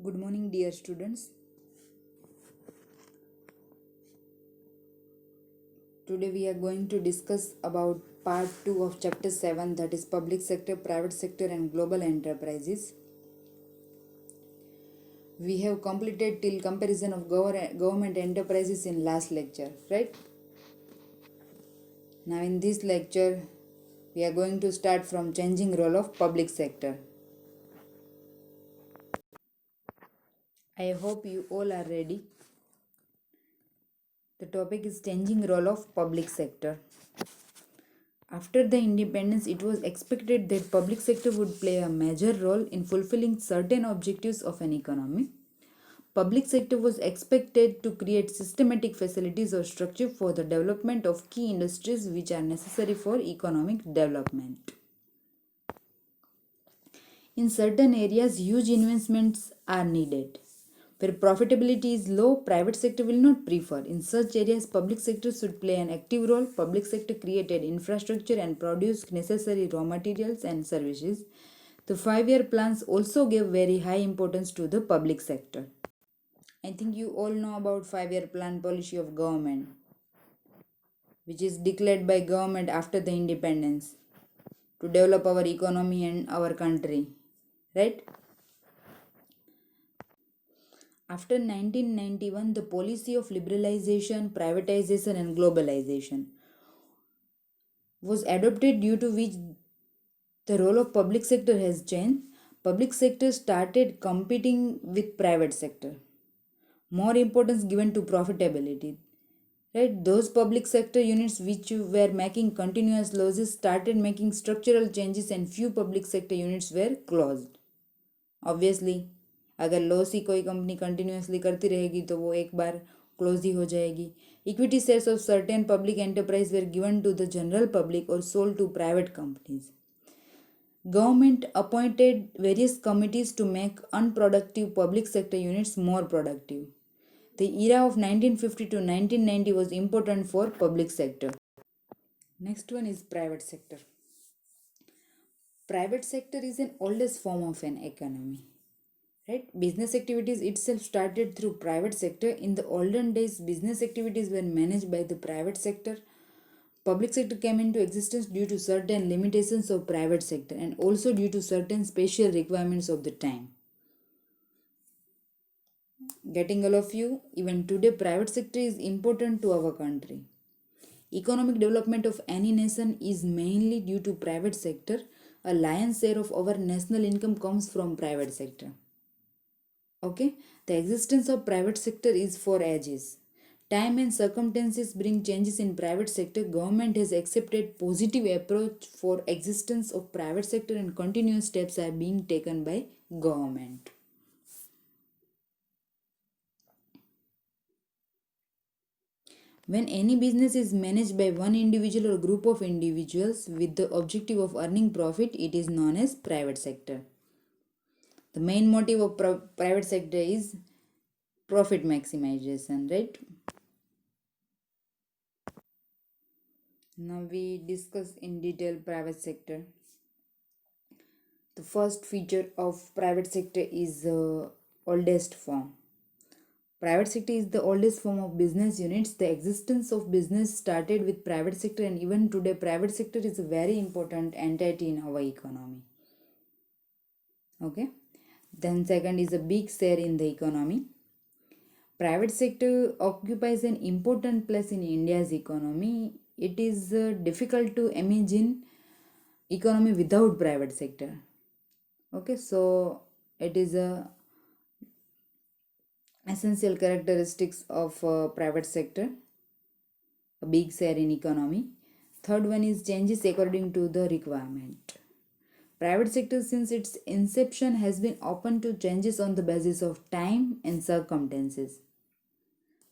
Good morning, dear students. Today we are going to discuss about part 2 of chapter 7, that is public sector, private sector and global enterprises. We have completed till comparison of government enterprises in last lecture, right? Now in this lecture we are going to start from changing role of public sector. I hope you all are ready. The topic is changing role of public sector. After the independence, it was expected that public sector would play a major role in fulfilling certain objectives of an economy. Public sector was expected to create systematic facilities or structure for the development of key industries which are necessary for economic development. In certain areas, huge investments are needed. Where profitability is low, private sector will not prefer. In such areas, public sector should play an active role. Public sector created infrastructure and produced necessary raw materials and services. The 5-year plans also gave very high importance to the public sector. I think you all know about 5-year plan policy of government, which is declared by government after the independence to develop our economy and our country, right? After 1991, the policy of liberalization, privatization, and globalization was adopted, due to which the role of public sector has changed. Public sector started competing with private sector. More importance given to profitability. Right? Those public sector units which were making continuous losses started making structural changes, and few public sector units were closed. Obviously, अगर loss ही कोई company continuously करती रहेगी तो वो एक बार close ही हो जाएगी. Equity shares of certain public enterprise were given to the general public और sold to private companies. Government appointed various committees to make unproductive public sector units more productive. The era of 1950 to 1990 was important for public sector. Next one is private sector. Private sector is an oldest form of an economy. Right? Business activities itself started through private sector. In the olden days, business activities were managed by the private sector. Public sector came into existence due to certain limitations of private sector and also due to certain special requirements of the time. Getting all of you, even today private sector is important to our country. Economic development of any nation is mainly due to private sector. A lion's share of our national income comes from private sector. Okay, the existence of private sector is for ages. Time and circumstances bring changes in private sector. Government has accepted positive approach for existence of private sector and continuous steps are being taken by government. When any business is managed by one individual or group of individuals with the objective of earning profit, it is known as private sector. The main motive of private sector is profit maximization, right? Now we discuss in detail private sector. The first feature of private sector is the oldest form. Private sector is the oldest form of business units. The existence of business started with private sector, and even today private sector is a very important entity in our economy. Okay. Then second is a big share in the economy. Private sector occupies an important place in India's economy. It is difficult to imagine economy without private sector. Okay, so it is a essential characteristics of private sector, a big share in economy. Third one is changes according to the requirement. Private sector since its inception has been open to changes on the basis of time and circumstances.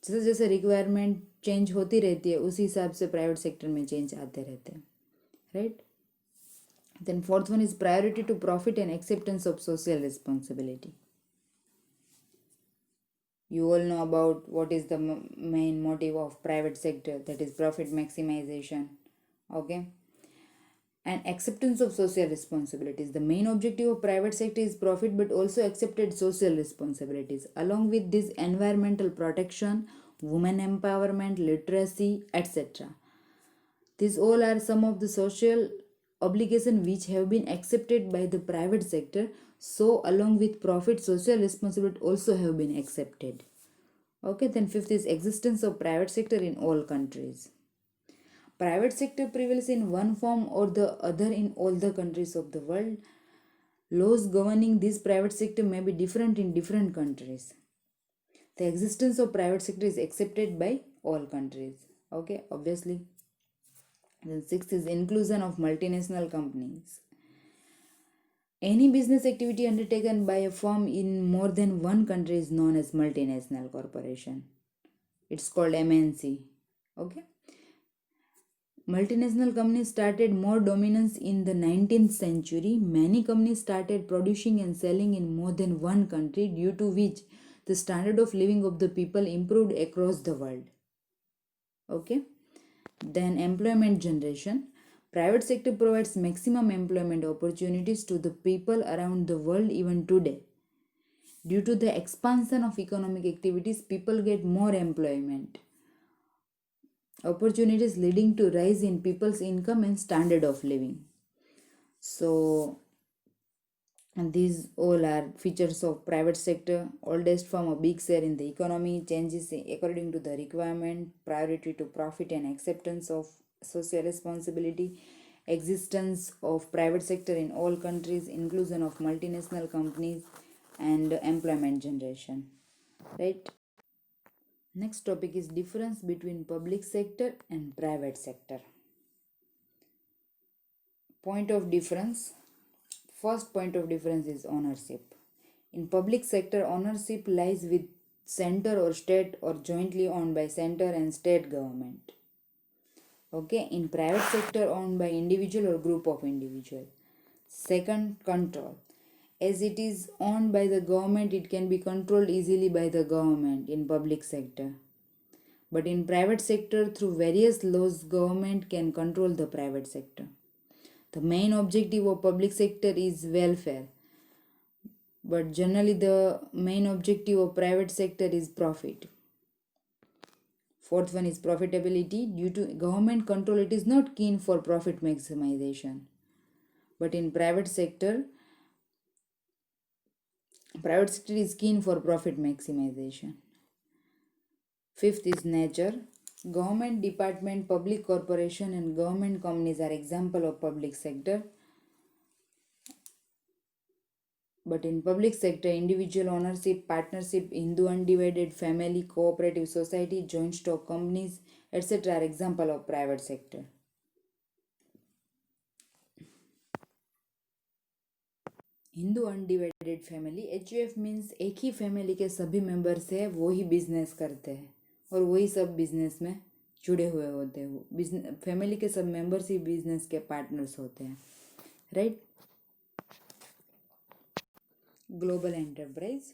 जैसे जैसे requirement change होती रहती है उसी हिसाब से private sector में change आते रहते हैं, right. Then fourth one is priority to profit and acceptance of social responsibility. You all know about what is the main motive of private sector, that is profit maximization. Okay, and acceptance of social responsibilities. The main objective of private sector is profit but also accepted social responsibilities. Along with this, environmental protection, women empowerment, literacy, etc. These all are some of the social obligations which have been accepted by the private sector. So along with profit, social responsibility also have been accepted. Okay, then fifth is existence of private sector in all countries. Private sector prevails in one form or the other in all the countries of the world. Laws governing this private sector may be different in different countries. The existence of private sector is accepted by all countries. Okay, obviously. Then sixth is inclusion of multinational companies. Any business activity undertaken by a firm in more than one country is known as multinational corporation. It's called MNC. Okay. Multinational companies started more dominance in the 19th century. Many companies started producing and selling in more than one country, due to which the standard of living of the people improved across the world. Okay. Then employment generation. Private sector provides maximum employment opportunities to the people around the world even today. Due to the expansion of economic activities, people get more employment opportunities, leading to rise in people's income and standard of living. So, and these all are features of private sector. Oldest form, a big share in the economy, changes according to the requirement, priority to profit and acceptance of social responsibility, existence of private sector in all countries, inclusion of multinational companies, and employment generation. Right? Next topic is difference between public sector and private sector. Point of difference. First point of difference is ownership. In public sector, ownership lies with center or state or jointly owned by center and state government. Okay, in private sector, owned by individual or group of individual. Second, control. As it is owned by the government, it can be controlled easily by the government in public sector. But in private sector, through various laws, government can control the private sector. The main objective of public sector is welfare, but generally the main objective of private sector is profit. Fourth one is profitability. Due to government control, it is not keen for profit maximization. But in private sector is keen for profit maximization. Fifth is nature. Government department, public corporation and government companies are example of public sector. But in public sector, individual ownership, partnership, Hindu undivided family, cooperative society, joint stock companies, etc. are example of private sector. Hindu undivided family, HUF means एक ही family के सभी members है, वो ही business करते हैं और वही सब बिजनेस में जुड़े हुए होते हैं. वो बिजनेस फैमिली के सब मेंबर्स ही बिजनेस के पार्टनर्स होते हैं. Right. Global enterprise.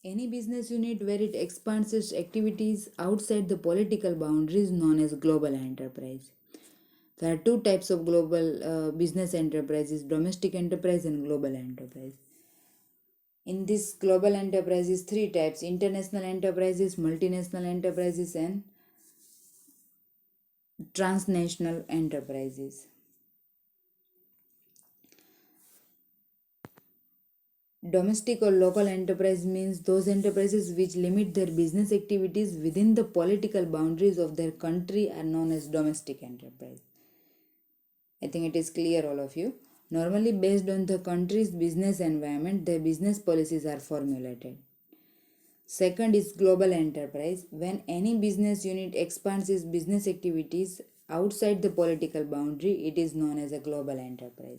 Any business unit where it expands its activities outside the political boundaries known as global enterprise. There are two types of global business enterprises: domestic enterprise and global enterprise. In this global enterprises, three types: international enterprises, multinational enterprises, and transnational enterprises. Domestic or local enterprise means those enterprises which limit their business activities within the political boundaries of their country are known as domestic enterprise. I think it is clear, all of you. Normally, based on the country's business environment, their business policies are formulated. Second is global enterprise. When any business unit expands its business activities outside the political boundary, it is known as a global enterprise.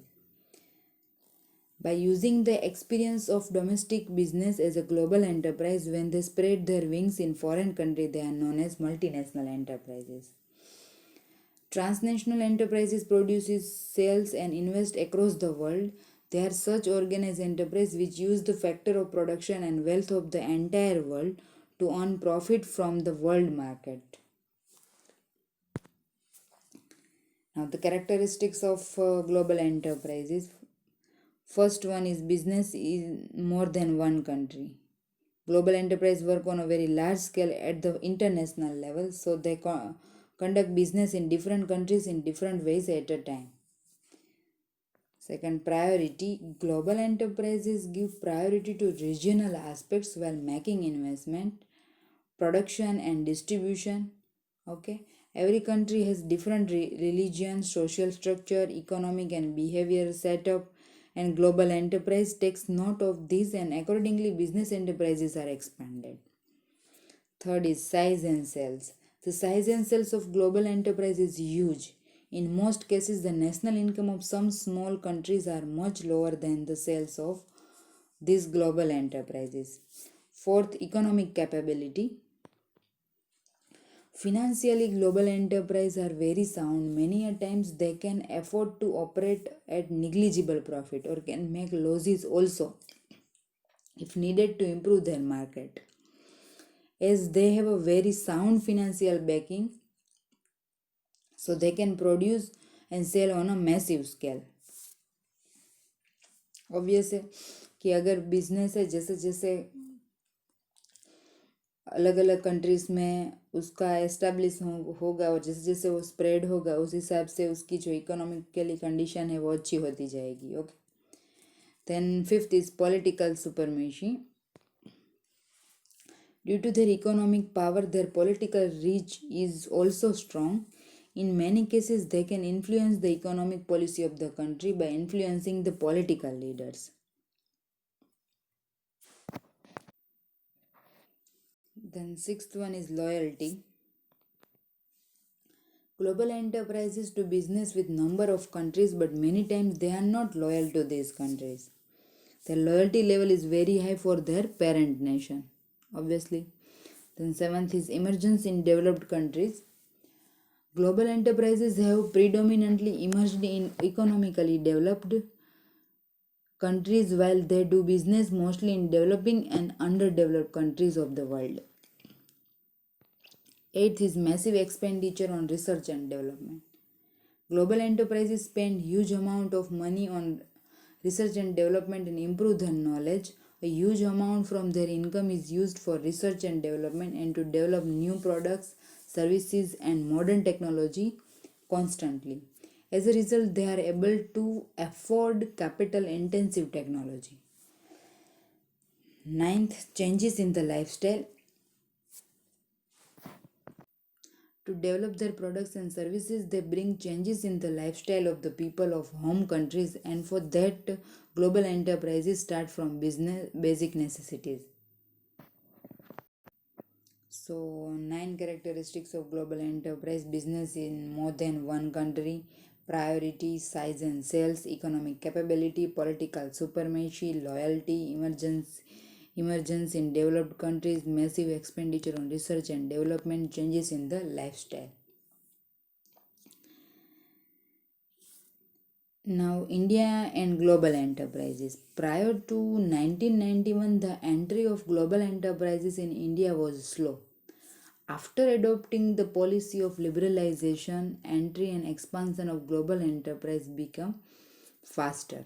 By using the experience of domestic business as a global enterprise, when they spread their wings in foreign country, they are known as multinational enterprises. Transnational enterprises produces, sells and invest across the world. They are such organized enterprises which use the factor of production and wealth of the entire world to earn profit from the world market. Now, the characteristics of global enterprises. First one is business in more than one country. Global enterprise work on a very large scale at the international level, so they conduct business in different countries in different ways at a time. Second, priority. Global enterprises give priority to regional aspects while making investment, production, and distribution. Okay, every country has different religion, social structure, economic and behavior setup, and global enterprise takes note of this, and accordingly business enterprises are expanded. Third is size and sales. The size and sales of global enterprise is huge. In most cases, the national income of some small countries are much lower than the sales of these global enterprises. Fourth, economic capability. Financially, global enterprises are very sound. Many a times they can afford to operate at negligible profit or can make losses also if needed to improve their market. As they have a very sound financial backing, so they can produce and sell on a massive scale. Obvious है कि अगर business है जैसे जैसे अलग अलग countries में उसका एस्टेब्लिश होगा और जैसे जैसे वो स्प्रेड होगा उस हिसाब से उसकी जो इकोनॉमिकली कंडीशन है वो अच्छी होती जाएगी. Okay, then fifth is political supremacy. Due to their economic power, their political reach is also strong. In many cases, they can influence the economic policy of the country by influencing the political leaders. Then, sixth one is loyalty. Global enterprises do business with number of countries, but many times they are not loyal to these countries. Their loyalty level is very high for their parent nation, obviously. Then seventh is emergence in developed countries. Global enterprises have predominantly emerged in economically developed countries while they do business mostly in developing and underdeveloped countries of the world. Eighth is massive expenditure on research and development. Global enterprises spend huge amount of money on research and development and improve their knowledge. A huge amount from their income is used for research and development and to develop new products, services, and modern technology constantly. As a result, they are able to afford capital intensive technology. Ninth, changes in the lifestyle. To develop their products and services, they bring changes in the lifestyle of the people of home countries, and for that, global enterprises start from business basic necessities. So, 9 characteristics of global enterprise: business in more than one country, priority, size and sales, economic capability, political supremacy, loyalty, emergence in developed countries, massive expenditure on research and development, changes in the lifestyle. Now, India and global enterprises. Prior to 1991, the entry of global enterprises in India was slow. After adopting the policy of liberalization, entry and expansion of global enterprise become faster.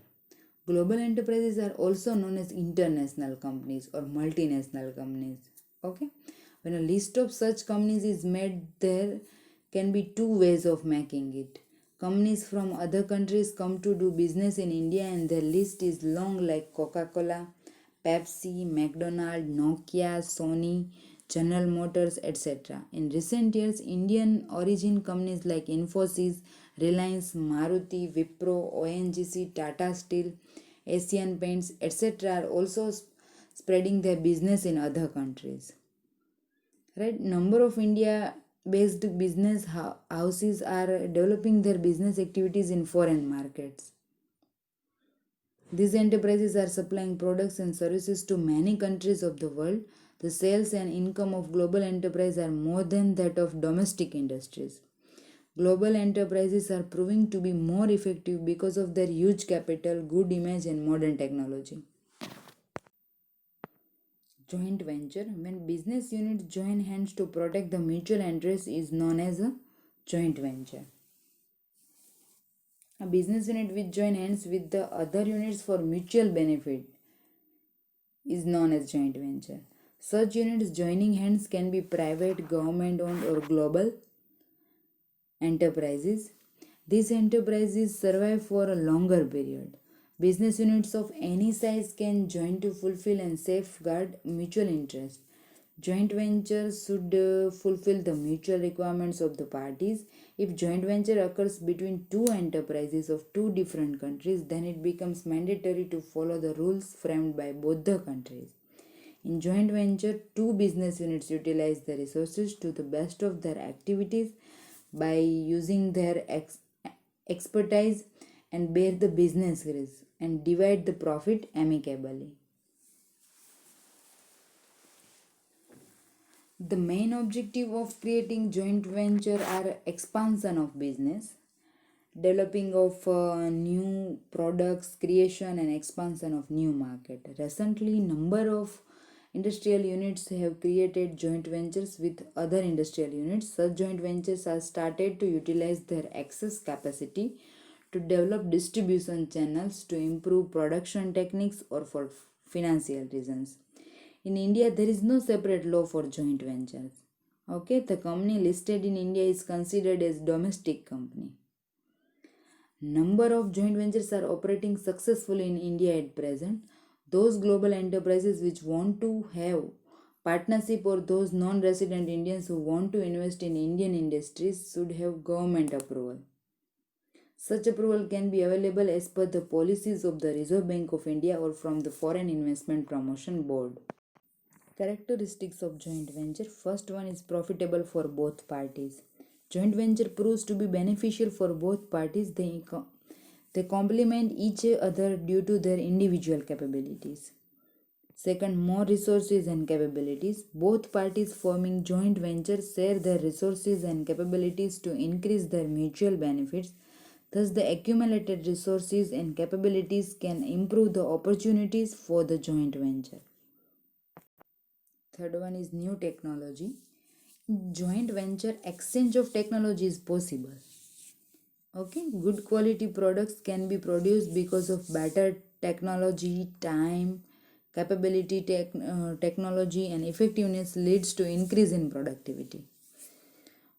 Global enterprises are also known as international companies or multinational companies. Okay, when a list of such companies is made, there can be two ways of making it. Companies from other countries come to do business in India and their list is long, like Coca-Cola, Pepsi, McDonald's, Nokia, Sony, General Motors, etc. In recent years, Indian origin companies like Infosys, Reliance, Maruti, Wipro, ONGC, Tata Steel, Asian Paints, etc. are also spreading their business in other countries. Right? Number of India based business houses are developing their business activities in foreign markets. These enterprises are supplying products and services to many countries of the world. The sales and income of global enterprises are more than that of domestic industries. Global enterprises are proving to be more effective because of their huge capital, good image, and modern technology. Joint venture. When business units join hands to protect the mutual interest is known as a joint venture. A business unit which join hands with the other units for mutual benefit is known as joint venture. Such units joining hands can be private, government owned, or global enterprises. These enterprises survive for a longer period. Business units of any size can join to fulfill and safeguard mutual interest. Joint ventures should fulfill the mutual requirements of the parties. If joint venture occurs between two enterprises of two different countries, then it becomes mandatory to follow the rules framed by both the countries. In joint venture, two business units utilize the resources to the best of their activities by using their expertise and bear the business risk and divide the profit amicably. The main objective of creating joint venture are expansion of business, developing of new products, creation and expansion of new market. Recently, number of industrial units have created joint ventures with other industrial units. Such joint ventures are started to utilize their excess capacity to develop distribution channels, to improve production techniques, or for financial reasons. In India, there is no separate law for joint ventures. Okay, the company listed in India is considered as domestic company. Number of joint ventures are operating successfully in India at present. Those global enterprises which want to have partnership or those non-resident Indians who want to invest in Indian industries should have government approval. Such approval can be available as per the policies of the Reserve Bank of India or from the Foreign Investment Promotion Board. Characteristics of joint venture. First one is profitable for both parties. Joint venture proves to be beneficial for both parties. They complement each other due to their individual capabilities. Second, more resources and capabilities. Both parties forming joint ventures share their resources and capabilities to increase their mutual benefits. Thus, the accumulated resources and capabilities can improve the opportunities for the joint venture. Third one is new technology. Joint venture exchange of technology is possible. Okay, good quality products can be produced because of better technology, time, capability, technology, and effectiveness leads to increase in productivity.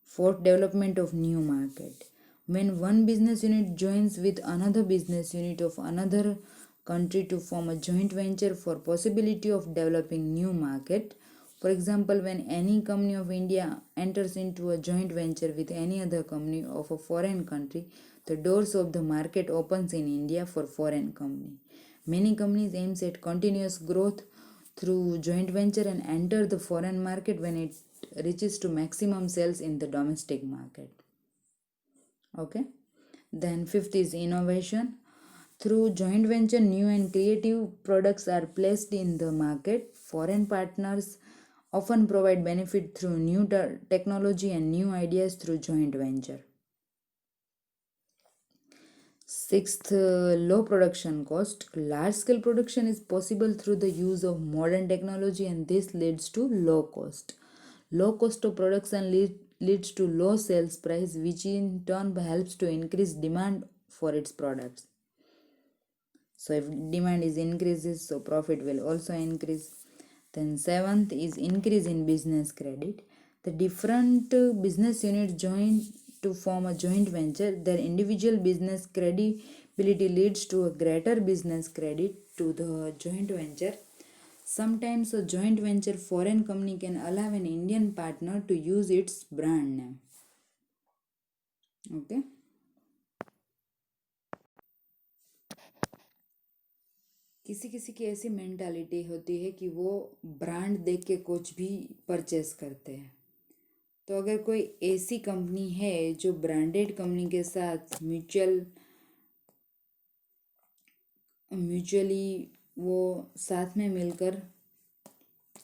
Fourth, development of new market. When one business unit joins with another business unit of another country to form a joint venture for possibility of developing new market. For example, when any company of India enters into a joint venture with any other company of a foreign country, the doors of the market opens in India for foreign company. Many companies aims at continuous growth through joint venture and enter the foreign market when it reaches to maximum sales in the domestic market. Okay. Then fifth is innovation. Through joint venture, new and creative products are placed in the market. Foreign partners often provide benefit through new technology and new ideas through joint venture. Sixth, low production cost. Large scale production is possible through the use of modern technology and this leads to low cost. Low cost of production leads to low sales price, which in turn helps to increase demand for its products. So if demand is increases, so profit will also increase. Then seventh is increase in business credit. The different business units join to form a joint venture. Their individual business credibility leads to a greater business credit to the joint venture. Sometimes a joint venture foreign company can allow an Indian partner to use its brand name. Okay. किसी किसी की ऐसी mentality होती है कि वो brand देख के कुछ भी परचेस करते हैं. तो अगर कोई ऐसी कंपनी है जो ब्रांडेड कंपनी के साथ म्यूचुअली वो साथ में मिलकर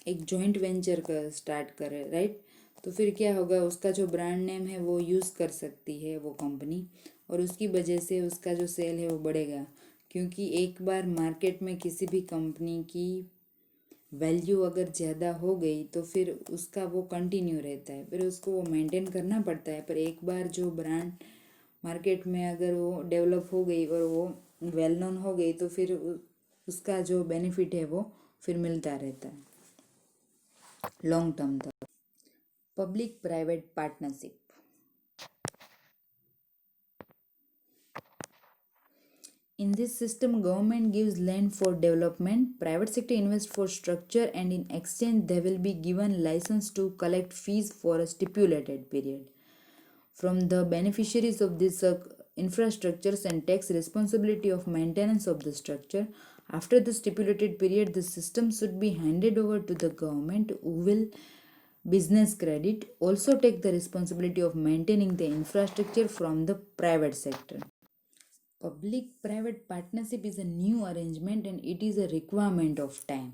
एक जॉइंट वेंचर का स्टार्ट करे, राइट, तो फिर क्या होगा, उसका जो ब्रांड नेम है वो यूज़ कर सकती है वो कंपनी और उसकी वजह से उसका जो सेल है वो बढ़ेगा. क्योंकि एक बार मार्केट में किसी भी कंपनी की वैल्यू अगर ज़्यादा हो गई तो फिर उसका वो कंटिन्यू रहता है, फिर उसको वो मेंटेन करना पड़ता है. पर एक बार जो ब्रांड मार्केट में अगर वो डेवलप हो गई और वो वेल नोन हो गई तो फिर उसका जो बेनिफिट है वो फिर मिलता रहता है लॉन्ग टर्म तक। Public private partnership. In this system, government gives land for development, private sector invests for structure, and in exchange, they will be given license to collect fees for a stipulated period from the beneficiaries of this infrastructures and takes responsibility of maintenance of the structure. After the stipulated period, the system should be handed over to the government, who will business credit also take the responsibility of maintaining the infrastructure from the private sector. Public private partnership is a new arrangement and it is a requirement of time.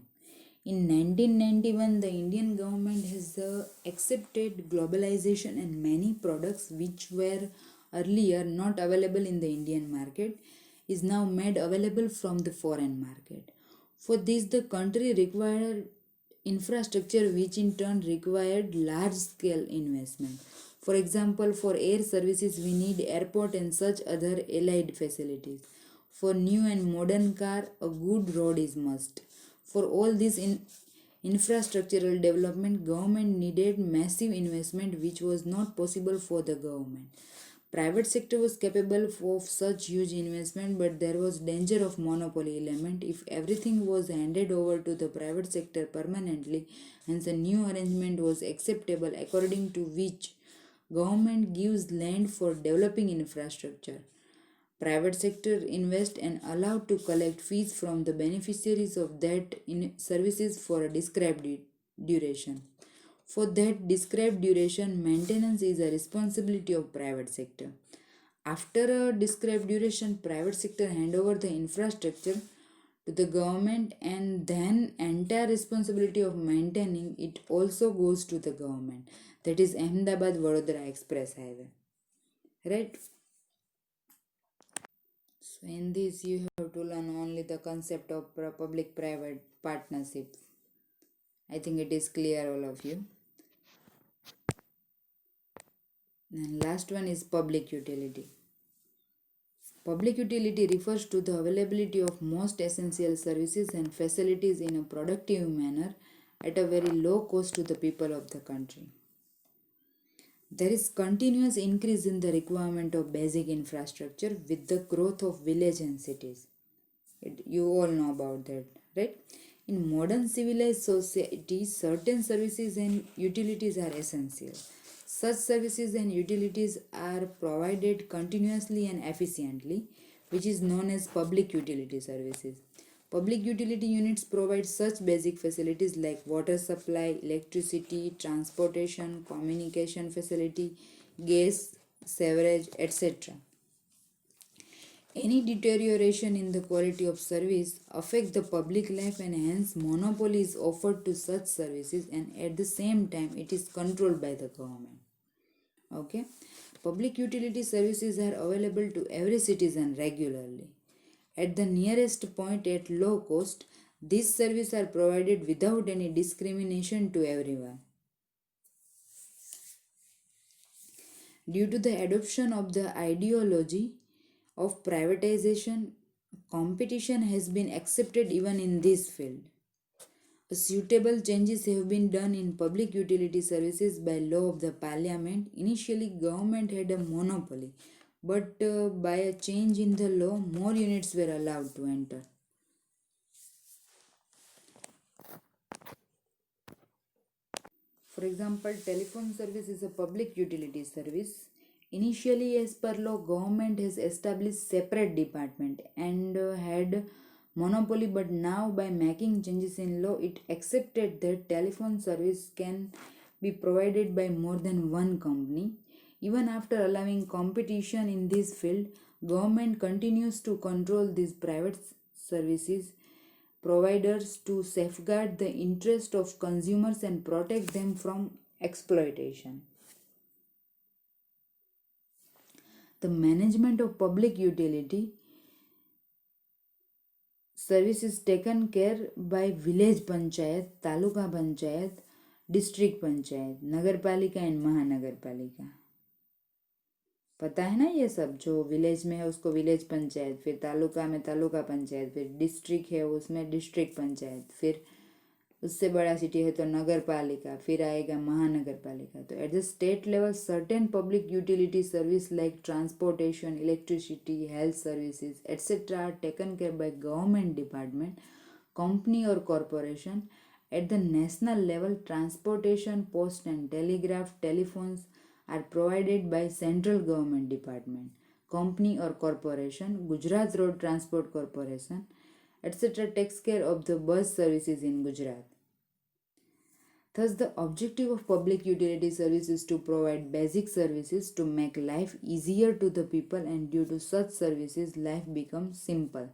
In 1991, the Indian government has accepted globalization and many products which were earlier not available in the Indian market is now made available from the foreign market. For this, the country required infrastructure which in turn required large scale investment. For example, for air services, we need airport and such other allied facilities. For new and modern car, a good road is must. For all this infrastructural development, government needed massive investment which was not possible for the government. Private sector was capable of such huge investment, but there was danger of monopoly element if everything was handed over to the private sector permanently. Hence, a new arrangement was acceptable according to which government gives land for developing infrastructure. Private sector invest and allowed to collect fees from the beneficiaries of that services for a described duration. For that described duration, maintenance is a responsibility of private sector. After a described duration, private sector hand over the infrastructure to the government and then entire responsibility of maintaining it also goes to the government. That is Ahmedabad Vadodara Express Highway. Right? So in this you have to learn only the concept of public private partnership. I think it is clear all of you. And last one is public utility. Public utility refers to the availability of most essential services and facilities in a productive manner at a very low cost to the people of the country. There is continuous increase in the requirement of basic infrastructure with the growth of villages and cities. You all know about that, right? In modern civilized societies, certain services and utilities are essential. Such services and utilities are provided continuously and efficiently, which is known as public utility services. Public utility units provide such basic facilities like water supply, electricity, transportation, communication facility, gas, sewerage, etc. Any deterioration in the quality of service affect the public life and hence monopoly is offered to such services and at the same time it is controlled by the government. Okay. Public utility services are available to every citizen regularly. At the nearest point at low cost, these services are provided without any discrimination to everyone. Due to the adoption of the ideology of privatization, competition has been accepted even in this field. Suitable changes have been done in public utility services by law of the parliament. Initially, government had a monopoly, but by a change in the law, more units were allowed to enter. For example, telephone service is a public utility service. Initially, as per law, government has established separate department and had monopoly, but now by making changes in law, it accepted that telephone service can be provided by more than one company. Even after allowing competition in this field, government continues to control these private services providers to safeguard the interest of consumers and protect them from exploitation. The management of public utility service is taken care by village panchayat, taluka panchayat, district panchayat, nagarpalika and mahanagarpalika. पता है ना ये सब? जो village में है उसको village panchayat, फिर तालुका में तालुका पंचायत, फिर डिस्ट्रिक्ट है उसमें डिस्ट्रिक्ट पंचायत, फिर उससे बड़ा सिटी है तो नगर पालिका, फिर आएगा महानगर पालिका। तो at the state level certain public utility service like transportation, electricity, health services etcetera are taken care by government department, company और corporation. At the national level, transportation, post and telegraph, telephones are provided by central government department, company or corporation. Gujarat Road Transport Corporation, etc. takes care of the bus services in Gujarat. Thus, the objective of public utility service is to provide basic services to make life easier to the people, and due to such services, life becomes simple.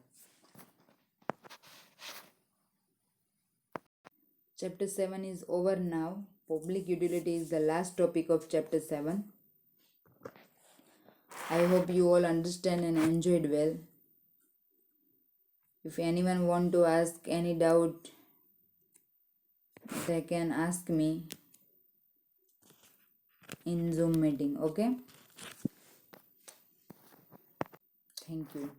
Chapter 7 is over now. Public utility is the last topic of chapter 7. I hope you all understand and enjoyed well. If anyone want to ask any doubt, they can ask me in Zoom meeting, okay? Thank you.